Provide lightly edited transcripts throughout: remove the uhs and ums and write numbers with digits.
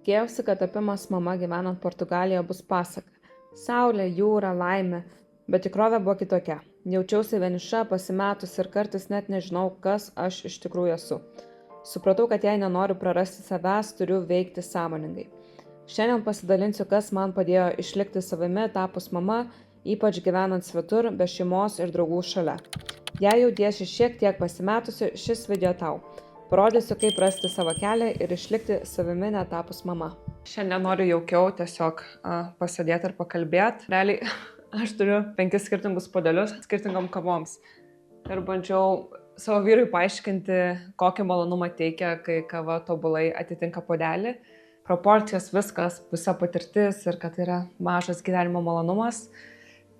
Tikėjausi, kad tapimas mama gyvenant Portugalijoje bus pasaka. Saulė, jūra, laimė, bet tikrovė buvo kitokia. Jaučiausi vieniša, pasimetusi ir kartais net nežinau, kas aš iš tikrųjų esu. Supratau, kad jei nenoriu prarasti savęs, turiu veikti sąmoningai. Šiandien pasidalinsiu, kas man padėjo išlikti savimi tapus mama, ypač gyvenant svetur, be šeimos ir draugų šalia. Jei jautiesi šiek tiek pasimetusi, šis video tau. Parodysiu, kaip rasti savo kelią ir išlikti savimi netapus mama. Šiandien noriu jaukiau tiesiog pasėdėti ir pakalbėti. Realiai aš turiu 5 skirtingus puodelius skirtingom kavoms. Ir bandžiau savo vyrui paaiškinti, kokį malonumą teikia, kai kava tobulai atitinka puodelį. Proporcijos viskas, pusė patirtis ir kad tai yra mažas gyvenimo malonumas.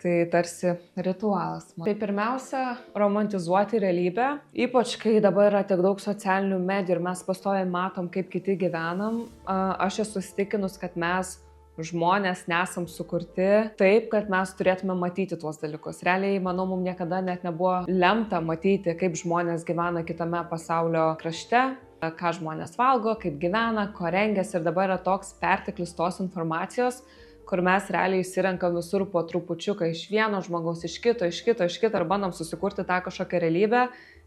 Tai tarsi ritualas. Tai pirmiausia, romantizuoti realybę, ypač kai dabar yra tiek daug socialinių medijų ir mes pastoviai matom, kaip kiti gyvenam. Aš esu įsitikinus, kad mes žmonės nesam sukurti taip, kad mes turėtume matyti tuos dalykus. Realiai, manau, mums niekada net nebuvo lemta matyti, kaip žmonės gyvena kitame pasaulio krašte, ką žmonės valgo, kaip gyvena, ko rengiasi ir dabar yra toks perteklius tos informacijos, kur mes realiai įsirenkam visur po trupučiuką iš vieno žmogaus, iš kito ir bandom susikurti tą kažkokią realybę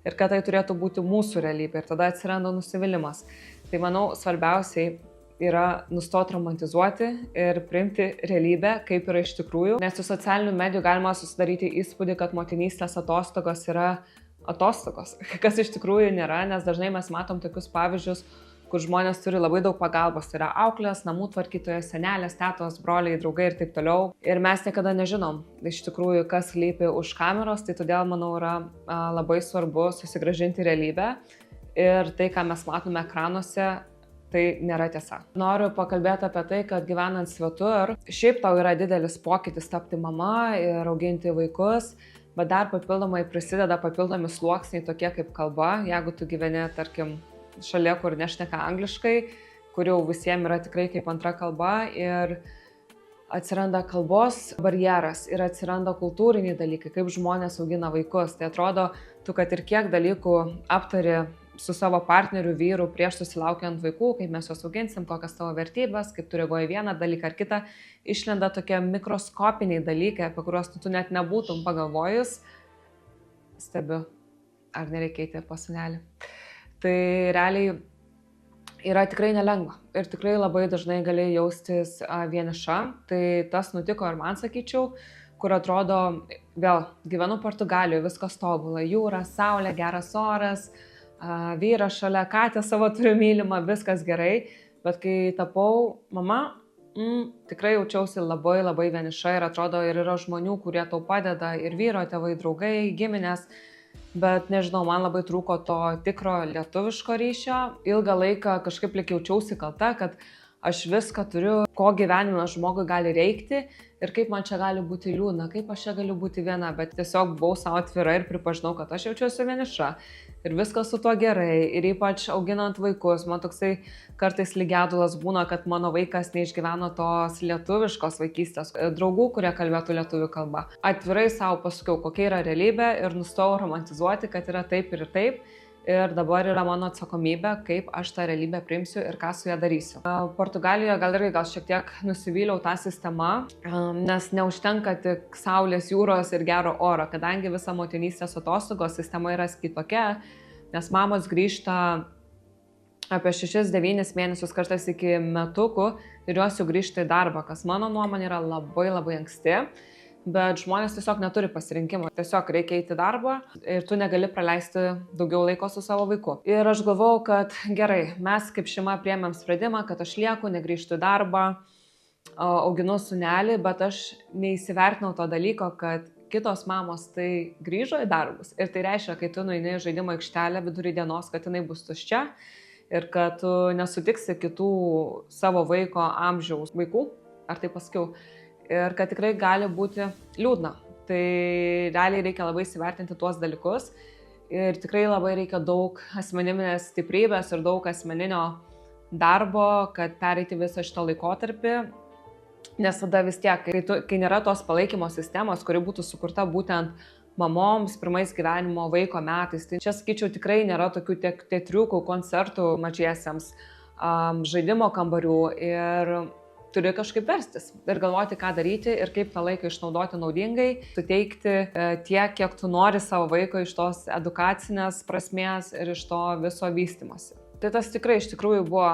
ir kad tai turėtų būti mūsų realybė ir tada atsiranda nusivylimas. Tai manau, svarbiausiai yra nustoti romantizuoti ir priimti realybę, kaip yra iš tikrųjų, nes iš socialinių medijų galima susidaryti įspūdį, kad motinystės atostogos yra atostogos, kas iš tikrųjų nėra, nes dažnai mes matom tokius pavyzdžius, kur žmonės turi labai daug pagalbos, tai yra auklės, namų tvarkytojos, senelės, tetos, broliai, draugai ir taip toliau. Ir mes niekada nežinom iš tikrųjų, kas slypi už kameros, tai todėl, manau, yra labai svarbu susigrąžinti realybę ir tai, ką mes matome ekranuose, tai nėra tiesa. Noriu pakalbėti apie tai, kad gyvenant svetur, šiaip tau yra didelis pokytis tapti mama ir auginti vaikus, bet dar papildomai prisideda papildomi sluoksniai tokie kaip kalba, jeigu tu gyveni, tarkim, šalia, kur nešneka angliškai, kur jau visiems yra tikrai kaip antra kalba ir atsiranda kalbos barjeras ir atsiranda kultūriniai dalykai, kaip žmonės augina vaikus. Tai atrodo, tu kad ir kiek dalykų aptari su savo partneriu, vyru prieš susilaukiant vaikų, kaip mes juos auginsim, kokias tavo vertybės, kaip tu reaguoji vieną dalyką ar kitą, išlenda tokie mikroskopiniai dalykai, apie kuriuos tu net nebūtum pagalvojus. Stebiu, ar nereikia eiti pas senelį. Tai realiai yra tikrai nelengva ir tikrai labai dažnai gali jaustis vieniša. Tai tas nutiko ir man, sakyčiau, kur atrodo, vėl gyvenu Portugalijoje, viskas tobula, jūra, saulė, geras oras, vyras šalia, katę savo turiu mylimą, viskas gerai. Bet kai tapau mama, tikrai jaučiausi labai vieniša ir atrodo ir yra žmonių, kurie tau padeda, ir vyro tėvai, draugai, giminės. Bet nežinau, man labai trūko to tikro lietuviško ryšio. Ilgą laiką kažkaip lyg jaučiausi kalta, kad aš viską turiu, ko gyvenime žmogui gali reikti ir kaip man čia gali būti liūdna, kaip aš čia galiu būti viena, bet tiesiog buvau savo atvira ir pripažinau, kad aš jaučiuosi vieniša ir viskas su tuo gerai. Ir ypač auginant vaikus, man toksai kartais lygiadulas būna, kad mano vaikas neišgyveno tos lietuviškos vaikystės, draugų, kurie kalbėtų lietuvių kalbą. Atvirai savo pasakiau, kokia yra realybė ir nustojau romantizuoti, kad yra taip ir taip. Ir dabar yra mano atsakomybė, kaip aš tą realybę priimsiu ir ką su ją darysiu. Portugalijoje gal šiek tiek nusivyliau tą sistemą, nes neužtenka tik saulės, jūros ir gero oro, kadangi visa motinystės atostogos sistema yra kitokia, nes mamos grįžta apie 6-9 mėnesius, kartais iki metukų ir jos jau grįžta į darbą, kas mano nuomonė yra labai anksti. Bet žmonės tiesiog neturi pasirinkimo. Tiesiog reikia eiti į darbą ir tu negali praleisti daugiau laiko su savo vaiku. Ir aš galvojau, kad gerai, mes kaip šeima priėmėm sprendimą, kad aš lieku, negrįžtu į darbą, auginu sūnelį, bet aš neįsivertinau to dalyko, kad kitos mamos tai grįžo į darbus. Ir tai reiškia, kai tu nueini į žaidimo aikštelę vidurį dienos, kad jinai bus tuščia ir kad tu nesutiksi kitų savo vaiko amžiaus vaikų, ar tai pasakiau. Ir kad tikrai gali būti liūdna. Tai realiai reikia labai įsivertinti tuos dalykus ir tikrai labai reikia daug asmeninės stiprybės ir daug asmeninio darbo, kad pereiti visą šitą laikotarpį. Nes tada vis tiek, kai nėra tos palaikymo sistemos, kuri būtų sukurta būtent mamoms pirmais gyvenimo vaiko metais, tai čia, sakyčiau, tikrai nėra tokių teatriukų, koncertų mažiesiems, žaidimo kambarių ir turi kažkaip verstis ir galvoti, ką daryti ir kaip tą laiką išnaudoti naudingai, suteikti tiek, kiek tu nori savo vaiko iš tos edukacinės prasmės ir iš to viso vystymosi. Tai tas tikrai iš tikrųjų buvo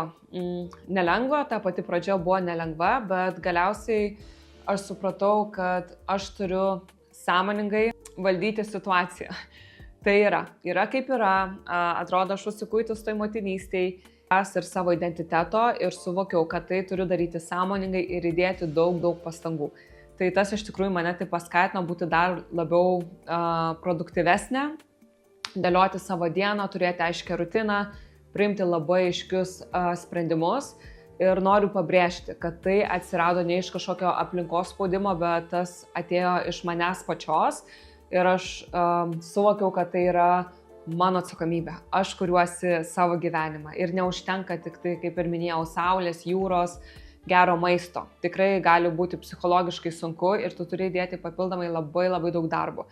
nelengva, ta pati pradžia buvo nelengva, bet galiausiai aš supratau, kad aš turiu sąmoningai valdyti situaciją. Tai yra kaip yra, atrodo, aš užsikuitus toj motinystėj ir savo identiteto ir suvokiau, kad tai turiu daryti sąmoningai ir įdėti daug pastangų. Tai tas iš tikrųjų mane tai paskatino būti dar labiau produktyvesnė, dėlioti savo dieną, turėti aiškią rutiną, priimti labai aiškius sprendimus ir noriu pabrėžti, kad tai atsirado ne iš kažkokio aplinkos spaudimo, bet tas atėjo iš manęs pačios ir aš suvokiau, kad tai yra mano atsakomybė. Aš kuriuosi savo gyvenimą ir neužtenka tik tai, kaip ir minėjau, saulės, jūros, gero maisto. Tikrai gali būti psichologiškai sunku ir tu turi įdėti papildomai labai daug darbo.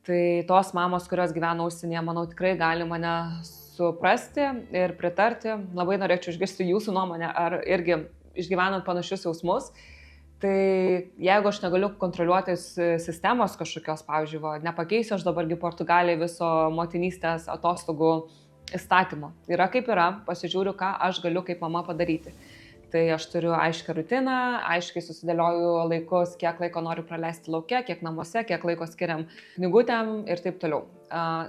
Tai tos mamos, kurios gyvena užsienyje, manau, tikrai gali mane suprasti ir pritarti. Labai norėčiau išgirsti jūsų nuomonę, ar irgi išgyvenant panašius jausmus. Tai jeigu aš negaliu kontroliuoti sistemos kažkokios, pavyzdžiui, nepakeisiu aš dabargi Portugalijai viso motinystės atostogų įstatymo. Yra kaip yra, pasižiūriu, ką aš galiu kaip mama padaryti. Tai aš turiu aiškią rutiną, aiškiai susidėlioju laikus, kiek laiko noriu praleisti lauke, kiek namuose, kiek laiko skiriam knygutėm ir taip toliau.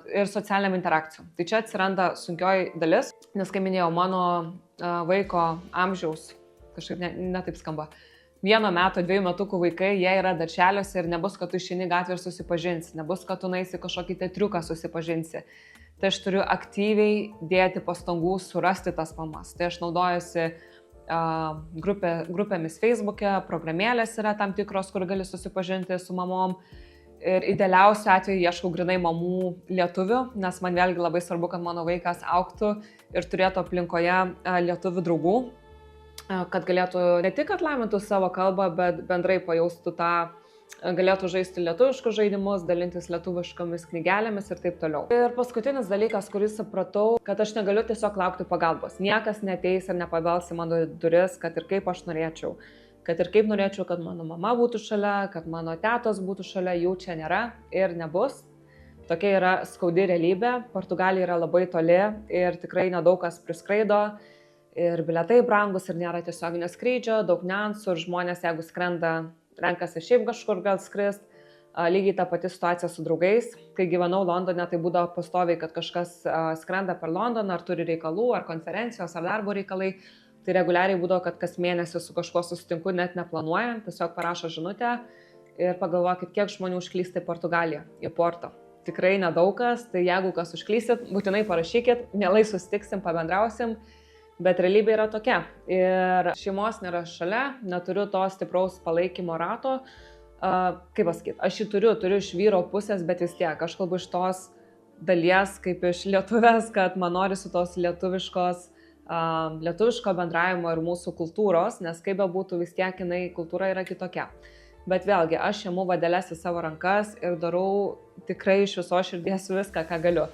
Ir socialiniam interakcijom. Tai čia atsiranda sunkioji dalis, nes, kaip minėjau, mano vaiko amžiaus, kažkaip ne taip skamba, 1 metų, 2 metukų vaikai, jie yra darželiuose ir nebus, kad tu išeini gatvę ir susipažinsi, nebus, kad tu nueisi kažkokį teatriuką susipažinsi. Tai aš turiu aktyviai dėti pastangų surasti tas mamas. Tai aš naudojuosi grupėmis Facebook'e, programėlės yra tam tikros, kur gali susipažinti su mamom. Ir idealiausiu atveju ieškau grynai mamų lietuvių, nes man vėlgi labai svarbu, kad mano vaikas augtų ir turėtų aplinkoje lietuvių draugų, kad galėtų ne tik atlaimintų savo kalbą, bet bendrai pajaustų tą, galėtų žaisti lietuviškus žaidimus, dalintis lietuviškomis knygelėmis ir taip toliau. Ir paskutinis dalykas, kurį supratau, kad aš negaliu tiesiog laukti pagalbos. Niekas neateis ir nepabels į mano duris, kad ir kaip aš norėčiau. Kad ir kaip norėčiau, kad mano mama būtų šalia, kad mano tetos būtų šalia, jų čia nėra ir nebus. Tokia yra skaudi realybė. Portugalija yra labai toli ir tikrai nedaug kas priskraido. Ir bilietai brangus ir nėra tiesioginio skrydžio, daug niuansų ir žmonės, jeigu skrenda, renkasi šiaip kažkur gal skrist. Lygiai ta pati situacija su draugais. Kai gyvenau Londone, tai būdavo pastoviai, kad kažkas skrenda per Londoną, ar turi reikalų, ar konferencijos, ar darbo reikalai. Tai reguliariai būdavo, kad kas mėnesį su kažkuo susitinku, net neplanuojant, tiesiog parašo žinutę ir pagalvokit, kiek žmonių užklysta į Portugaliją, į Porto. Tikrai nedaug kas, tai jeigu kas užklysit, būtinai parašykit, mielai susitiksim, pabendrausim. Bet realybė yra tokia ir šeimos nėra šalia, neturiu to stipraus palaikymo rato. Kaip pasakyti, aš jį turiu iš vyro pusės, bet vis tiek, aš kalbu iš tos dalies, kaip iš lietuvės, kad man norisi tos lietuviško bendravimo ir mūsų kultūros, nes kaip bebūtų vis tiek jinai kultūra yra kitokia. Bet vėlgi, aš imu vadeles į savo rankas ir darau tikrai iš viso širdies viską, ką galiu.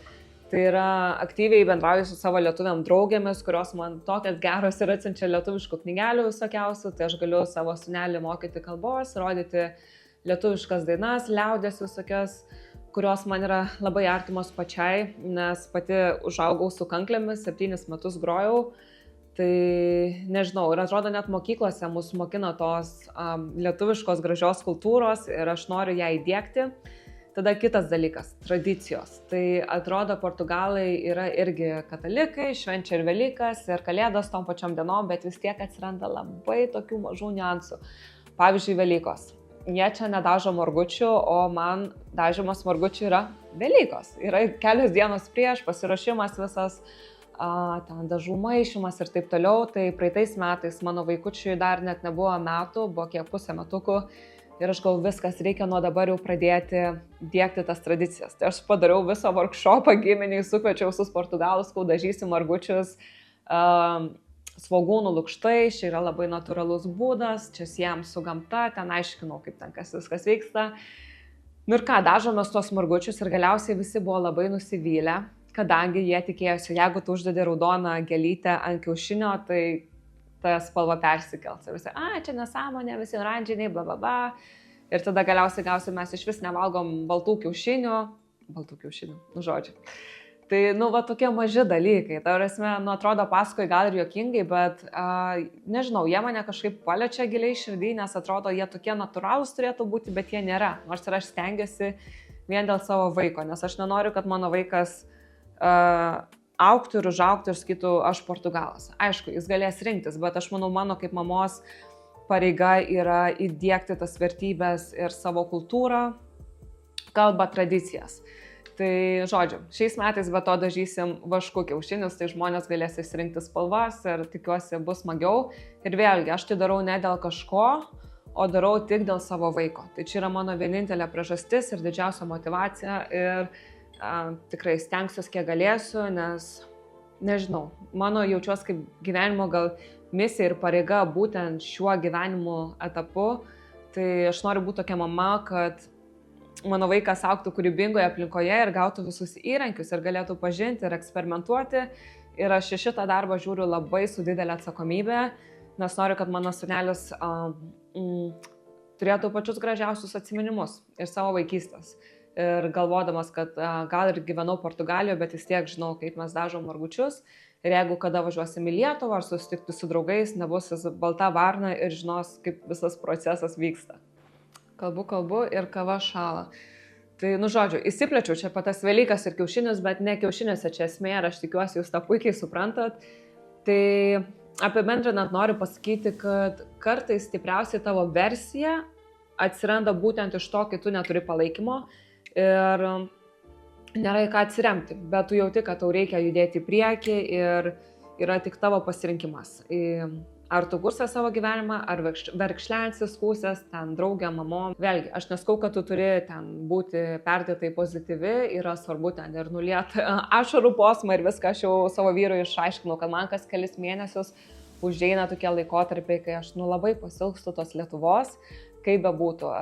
Tai yra aktyviai bendrauju su savo lietuviam draugėmis, kurios man tokias geros ir atsiunčia lietuviškų knygelių visokiausių, tai aš galiu savo sūnelį mokyti kalbos, rodyti lietuviškas dainas, liaudies visokias, kurios man yra labai artimos pačiai, nes pati užaugau su kanklėmis, 7 metus grojau, tai nežinau, ir atrodo net mokyklose mus mokina tos lietuviškos gražios kultūros ir aš noriu ją įdiegti. Tada kitas dalykas – tradicijos. Tai atrodo, portugalai yra irgi katalikai, švenčia ir Velykas, ir Kalėdas tom pačiom dienom, bet vis tiek atsiranda labai tokių mažų niuansų. Pavyzdžiui, Velykos. Jie čia nedažo margučių, o man dažymas margučių yra Velykos. Yra kelios dienos prieš, pasiruošimas visas, ten dažų maišymas ir taip toliau. Tai praeitais metais mano vaikučiui dar net nebuvo metų, buvo kiek pusę metukų. Ir aš galvoju, viskas, reikia nuo dabar jau pradėti diegti tas tradicijas. Tai aš padariau visą workshopą giminiai, sukviečiau visus portugalus, kol dažysiu margučius svogūnų lukštai. Čia yra labai natūralus būdas, čia siejam su gamta, ten aiškinau, kaip ten viskas vyksta. Nu ir ką, dažomės tuos margučius ir galiausiai visi buvo labai nusivylę. kadangi jie tikėjosi, jeigu tu uždedi raudoną gėlytę ant kiaušinio, tai ta spalva persikels. Ir visi, čia nesąmonė, visi oranžiniai, bla bla bla. Ir tada galiausiai gausim, mes iš vis nevalgom baltų kiaušinių, nu žodžiu. Tai, tokie maži dalykai. Ta prasme, atrodo paskui gal ir juokingai, bet, nežinau, jie mane kažkaip paliečia giliai širdį, nes atrodo, jie tokie natūralūs turėtų būti, bet jie nėra. Nors ir aš stengiuosi vien dėl savo vaiko, nes aš nenoriu, kad mano vaikas augtų ir užaugtų ir sakytų, aš Portugalas. Aišku, jis galės rinktis, bet aš manau, mano kaip mamos pareiga yra įdiegti tas vertybės ir savo kultūrą, kalbą, tradicijas. Tai, žodžiu, šiais metais be to dažysim vašku kiaušinius, tai žmonės galės išsirinkti spalvas ir tikiuosi bus smagiau. Ir vėlgi, aš tai darau ne dėl kažko, o darau tik dėl savo vaiko. Tai čia yra mano vienintelė priežastis ir didžiausia motyvacija ir tikrai stengsiuosi, kiek galėsiu, nes, nežinau, mano jaučiuosi kaip gyvenimo gal misija ir pareiga būtent šiuo gyvenimo etapu. Tai aš noriu būti tokia mama, kad mano vaikas augtų kūrybingoje aplinkoje ir gautų visus įrankius ir galėtų pažinti ir eksperimentuoti. Ir aš šitą darbą žiūriu labai su didelė atsakomybė, nes noriu, kad mano sūnelis turėtų pačius gražiausius atsiminimus iš savo vaikystės. Ir galvodamas, kad gal ir gyvenau Portugalijoje, bet vis tiek žinau, kaip mes dažom margučius. Ir jeigu kada važiuosim į Lietuvą ar susitikti su draugais, nebus jis balta varna ir žinos, kaip visas procesas vyksta. Kalbu ir kava šala. Tai, žodžiu, įsiplečiau čia pat tas Velykas ir kiaušinius, bet ne kiaušiniuose čia esmė ir aš tikiuosi, jūs tą puikiai suprantat. Tai apibendrinant noriu pasakyti, kad kartais stipriausiai tavo versija atsiranda būtent iš to, kai tu neturi palaikymo. Ir nėra į ką atsiremti, bet tu jauti, kad tau reikia judėti į priekį ir yra tik tavo pasirinkimas. Ar tu kursi savo gyvenimą, ar verkšlensi, skūsies, ten draugė, mamom. Vėlgi, aš neskau, kad tu turi ten būti perdėtai pozityvi, yra svarbu ten ir nulieti ašarų posmą ir viską. Aš jau savo vyrui išaiškinau, kad man kas kelis mėnesius užeina tokie laikotarpiai, kai aš labai pasilgstu tos Lietuvos, kaip bebūtų.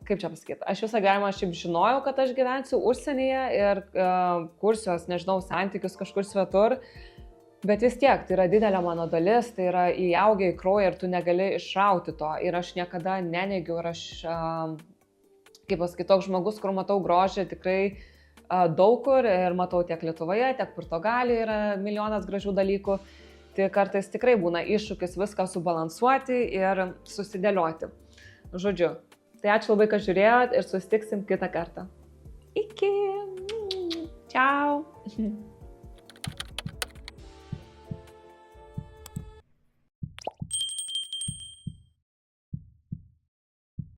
Kaip čia pasakyti, aš visą gyvenimą šiaip žinojau, kad aš gyvensiu užsienyje ir kursiuos, nežinau, santykius kažkur svetur, bet vis tiek, tai yra didelė mano dalis, tai yra įaugę į kraują ir tu negali išrauti to. Ir aš niekada neneigiu ir aš, kaip pasakyti, toks žmogus, kur matau grožį tikrai daug kur ir matau tiek Lietuvoje, tiek Portugalijoje yra milijonas gražių dalykų. Tai kartais tikrai būna iššūkis viską subalansuoti ir susidėlioti. Žodžiu. Tai ačiū labai, kad žiūrėjot ir susitiksim kitą kartą. Iki! Ciao!